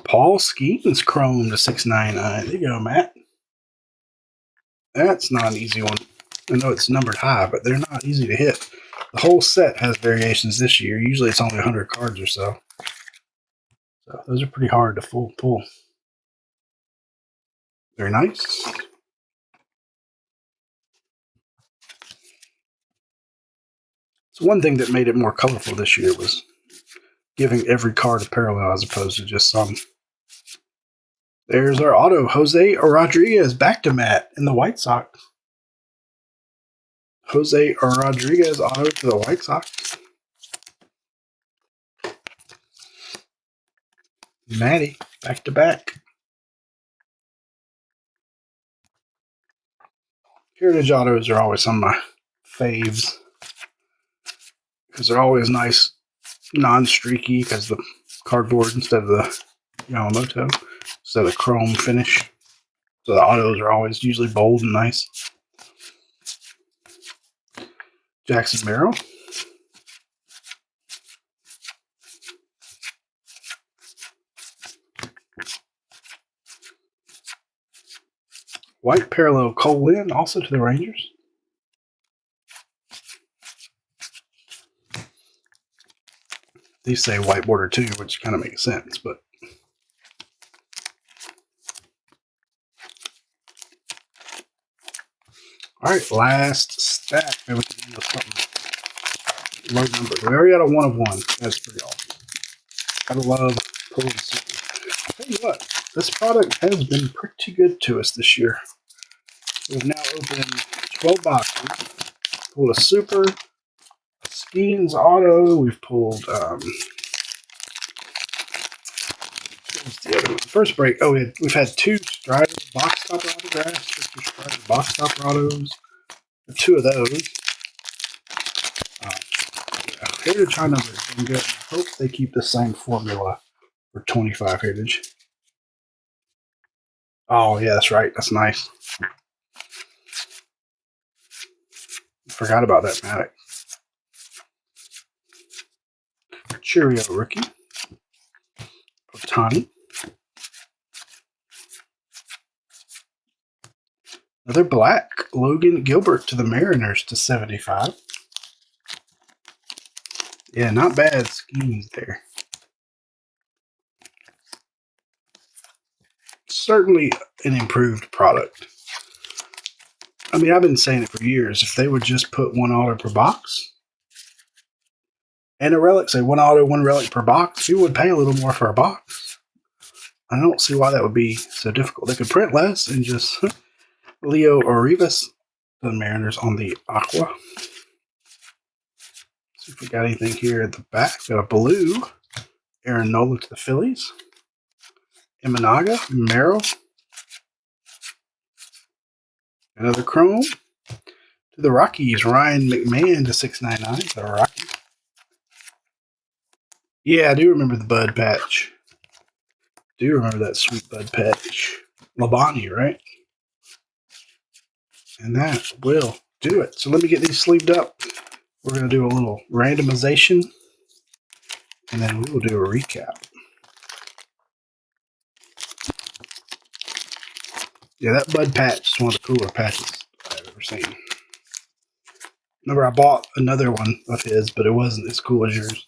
[SPEAKER 1] Paul Skeens Chrome to 699. There you go, Matt. That's not an easy one. I know it's numbered high, but they're not easy to hit. The whole set has variations this year. Usually it's only 100 cards or so. So those are pretty hard to pull. Very nice. So one thing that made it more colorful this year was giving every card a parallel as opposed to just some. There's our auto, Jose Rodriguez, back to Matt in the White Sox. Jose Rodriguez auto to the White Sox. Matty, back to back. Heritage autos are always some of my faves because they're always nice, non-streaky because the cardboard instead of the Yamamoto, instead of chrome finish. So the autos are always usually bold and nice. Jackson Merrill. White parallel Cole Lynn, also to the Rangers. These say white border too, which kind of makes sense, but all right, last stack. Maybe we can end with something low number. We already got a 1 of 1. That's pretty awesome. Gotta love pulling super. I'll tell you what, this product has been pretty good to us this year. We've now opened 12 boxes, pulled a super, Skeens Auto. We've pulled first break. Oh, we've had 2 Strider box topper autographs. Victor Strider box topper autos. 2 of those. Heritage high number has been good. I hope they keep the same formula for 25 Heritage. Oh, yeah, that's right. That's nice. Forgot about that Matic. Cheerio rookie. Otani. Another black. Logan Gilbert to the Mariners to 75. Yeah, not bad schemes there. Certainly an improved product. I mean, I've been saying it for years. If they would just put 1 auto per box and a relic, say 1 auto, 1 relic per box, you would pay a little more for a box. I don't see why that would be so difficult. They could print less and just Leo Orivas to the Mariners on the Aqua. See if we got anything here at the back. Got a blue. Aaron Nola to the Phillies. Imanaga, Merrill. Another chrome. To the Rockies, Ryan McMahon to 699. The Rockies. Yeah, I do remember the Bud Patch. Do remember that sweet Bud Patch. Labonte, right? And that will do it. So let me get these sleeved up. We're going to do a little randomization. And then we will do a recap. Yeah, that Bud Patch is one of the cooler patches I've ever seen. Remember, I bought another one of his, but it wasn't as cool as yours.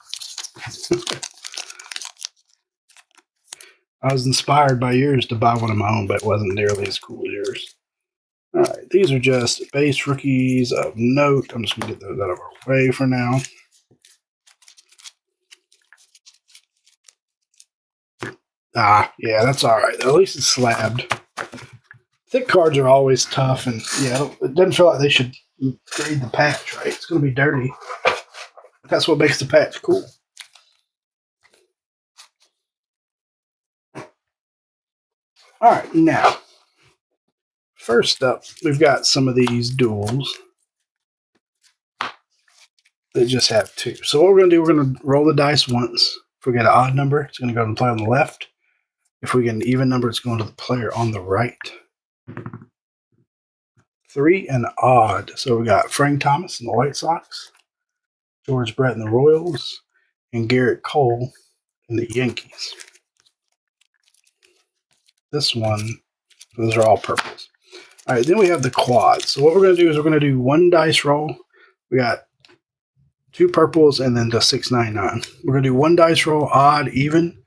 [SPEAKER 1] I was inspired by yours to buy one of my own, but it wasn't nearly as cool as yours. All right, these are just base rookies of note. I'm just going to get those out of our way for now. Yeah, that's all right. At least it's slabbed. Thick cards are always tough, and yeah, it doesn't feel like they should grade the patch, right? It's going to be dirty. That's what makes the patch cool. All right, now, first up, we've got some of these duels that just have 2. So what we're going to do, we're going to roll the dice once. If we get an odd number, it's going to go to the player on the left. If we get an even number, it's going to the player on the right. 3 and odd. So we got Frank Thomas in the White Sox, George Brett in the Royals, and Garrett Cole in the Yankees. This one, those are all purples. All right, then we have the quad. So what we're going to do is we're going to do 1 dice roll. We got 2 purples and then the 699. We're going to do 1 dice roll, odd, even,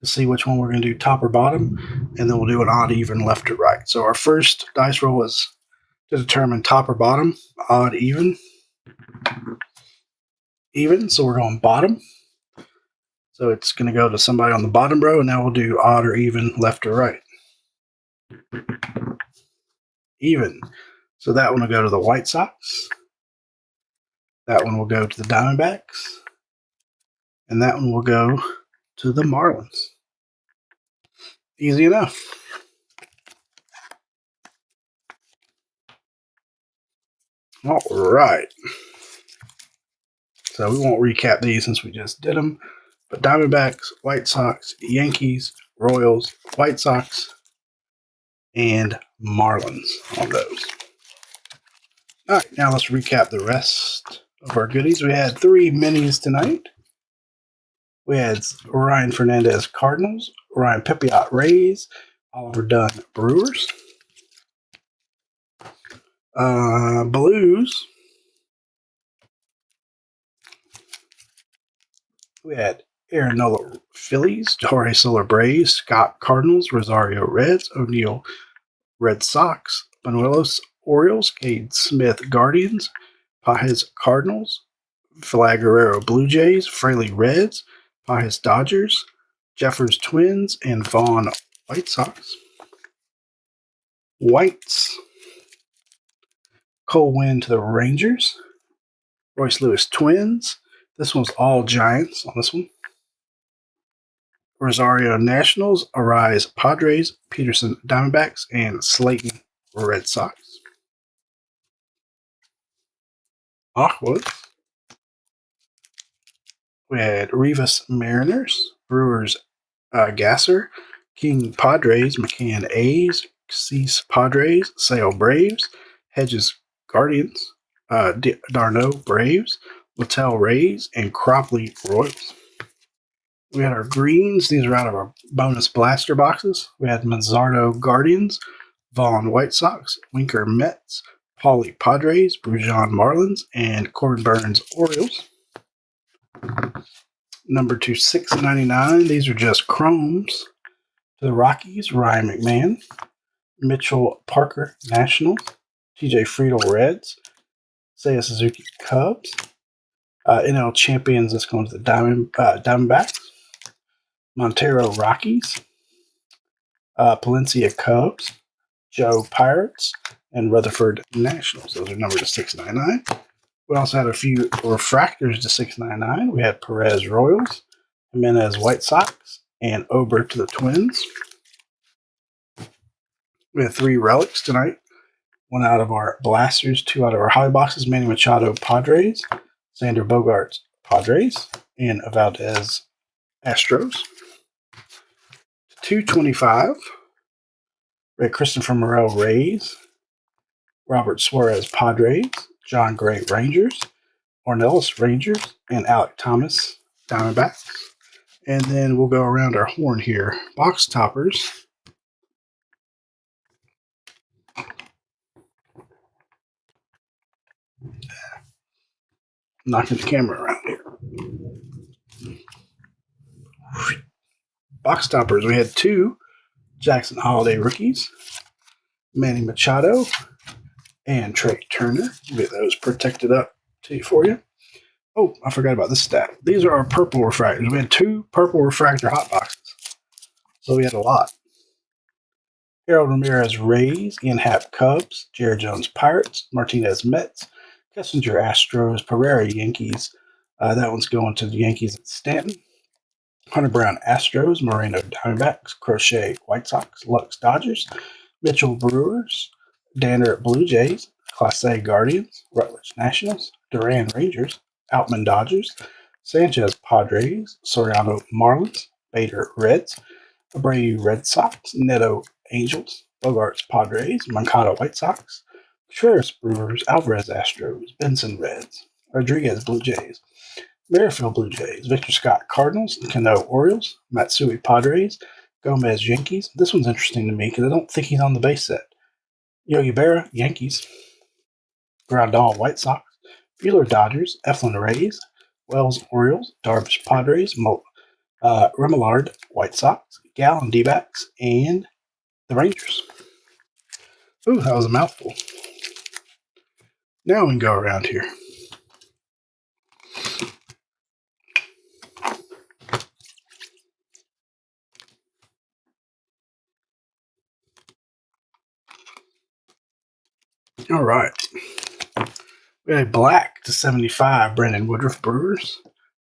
[SPEAKER 1] to see which one we're going to do top or bottom, and then we'll do an odd, even, left to right. So our first dice roll is to determine top or bottom, odd, even. Even, so we're going bottom. So it's going to go to somebody on the bottom row, and now we'll do odd or even, left or right. Even. So that one will go to the White Sox. That one will go to the Diamondbacks. And that one will go to the Marlins. Easy enough. All right. So we won't recap these since we just did them. But Diamondbacks, White Sox, Yankees, Royals, White Sox, and Marlins on those. All right, now let's recap the rest of our goodies. We had 3 minis tonight. We had Ryan Fernandez Cardinals, Ryan Pepiot Rays, Oliver Dunn Brewers. Blues. We had Aaron Nola Phillies, Jorge Soler Braves, Scott Cardinals, Rosario Reds, O'Neill Red Sox, Banuelos Orioles, Cade Smith Guardians, Pajes Cardinals, Vlad Guerrero Blue Jays, Fraley Reds, Pajes Dodgers, Jeffers Twins, and Vaughn White Sox. Whites. Cole Winn to the Rangers. Royce Lewis Twins. This one's all Giants on this one. Rosario Nationals, Arise Padres, Peterson Diamondbacks, and Slayton Red Sox. Aquas. We had Rivas Mariners, Brewers Gasser, King Padres, McCann A's, Cease Padres, Sale Braves, Hedges Guardians, Darno Braves, Littell Rays, and Cropley Royals. We had our greens. These are out of our bonus blaster boxes. We had Mazzardo Guardians, Vaughn White Sox, Winker Mets, Pauly Padres, Brujon Marlins, and Corbin Burns Orioles. Number 2699. These are just chromes. To the Rockies, Ryan McMahon, Mitchell Parker Nationals, TJ Friedel Reds, Seiya Suzuki Cubs, NL Champions. That's going to the Diamondbacks, Montero Rockies, Palencia Cubs, Joe Pirates, and Rutherford Nationals. Those are numbered to 699. We also had a few refractors to 699. We had Perez Royals, Jimenez White Sox, and Ober to the Twins. We had 3 relics tonight. 1 out of our blasters, 2 out of our hobby boxes. Manny Machado Padres, Xander Bogaerts Padres, and Valdez Astros. 225. We had Christopher Morel Rays, Robert Suarez Padres, John Gray Rangers, Ornelas Rangers, and Alec Thomas Diamondbacks. And then we'll go around our horn here. Box toppers. Knocking the camera around here. Box toppers. We had 2 Jackson Holiday rookies, Manny Machado and Trey Turner. We'll get those protected up for you. Oh, I forgot about this stat. These are our purple refractors. We had 2 purple refractor hot boxes. So we had a lot. Harold Ramirez Rays, Ian Happ Cubs, Jared Jones Pirates, Martinez Mets, Kessinger Astros, Pereira Yankees. That one's going to the Yankees at Stanton. Hunter Brown Astros, Moreno Diamondbacks, Crochet White Sox, Lux Dodgers, Mitchell Brewers, Danner Blue Jays, Clase Guardians, Rutledge Nationals, Duran Rangers, Outman Dodgers, Sanchez Padres, Soriano Marlins, Bader Reds, Abreu Red Sox, Neto Angels, Bogarts Padres, Moncada White Sox, Contreras Brewers, Alvarez Astros, Benson Reds, Rodriguez Blue Jays, Merrifield Blue Jays, Victor Scott Cardinals, Cano Orioles, Matsui Padres, Gomez Yankees. This one's interesting to me because I don't think he's on the base set. Yogi Berra Yankees, Grandal White Sox, Buehler Dodgers, Eflin Rays, Wells Orioles, Darvish Padres, Remillard White Sox, Gallen D-backs, and the Rangers. Ooh, that was a mouthful. Now we can go around here. All right. We had a black to 75, Brandon Woodruff Brewers,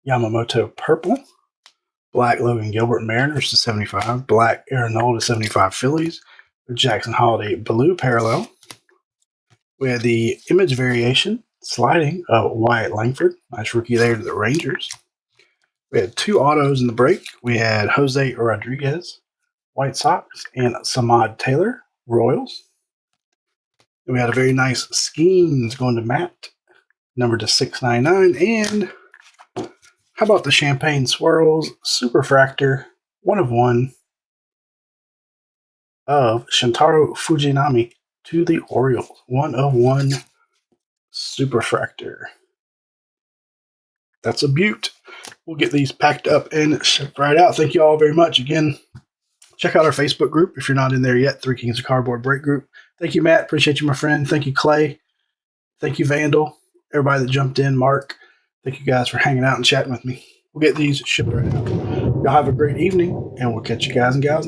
[SPEAKER 1] Yamamoto Purple, black Logan Gilbert Mariners to 75, black Aaron Nola to 75 Phillies, Jackson Holiday Blue Parallel. We had the image variation sliding of Wyatt Langford, nice rookie there to the Rangers. We had 2 autos in the break. We had Jose Rodriguez, White Sox, and Samad Taylor, Royals. And we had a very nice Skeens going to Matt, numbered to 699. And how about the Champagne Swirls Superfractor 1 of 1 of Shintaro Fujinami to the Orioles. 1 of 1 Superfractor. That's a beaut. We'll get these packed up and shipped right out. Thank you all very much. Again, check out our Facebook group if you're not in there yet, 3 Kings of Cardboard Break Group. Thank you, Matt. Appreciate you, my friend. Thank you, Clay. Thank you, Vandal. Everybody that jumped in, Mark. Thank you guys for hanging out and chatting with me. We'll get these shipped right out. Y'all have a great evening, and we'll catch you guys and gals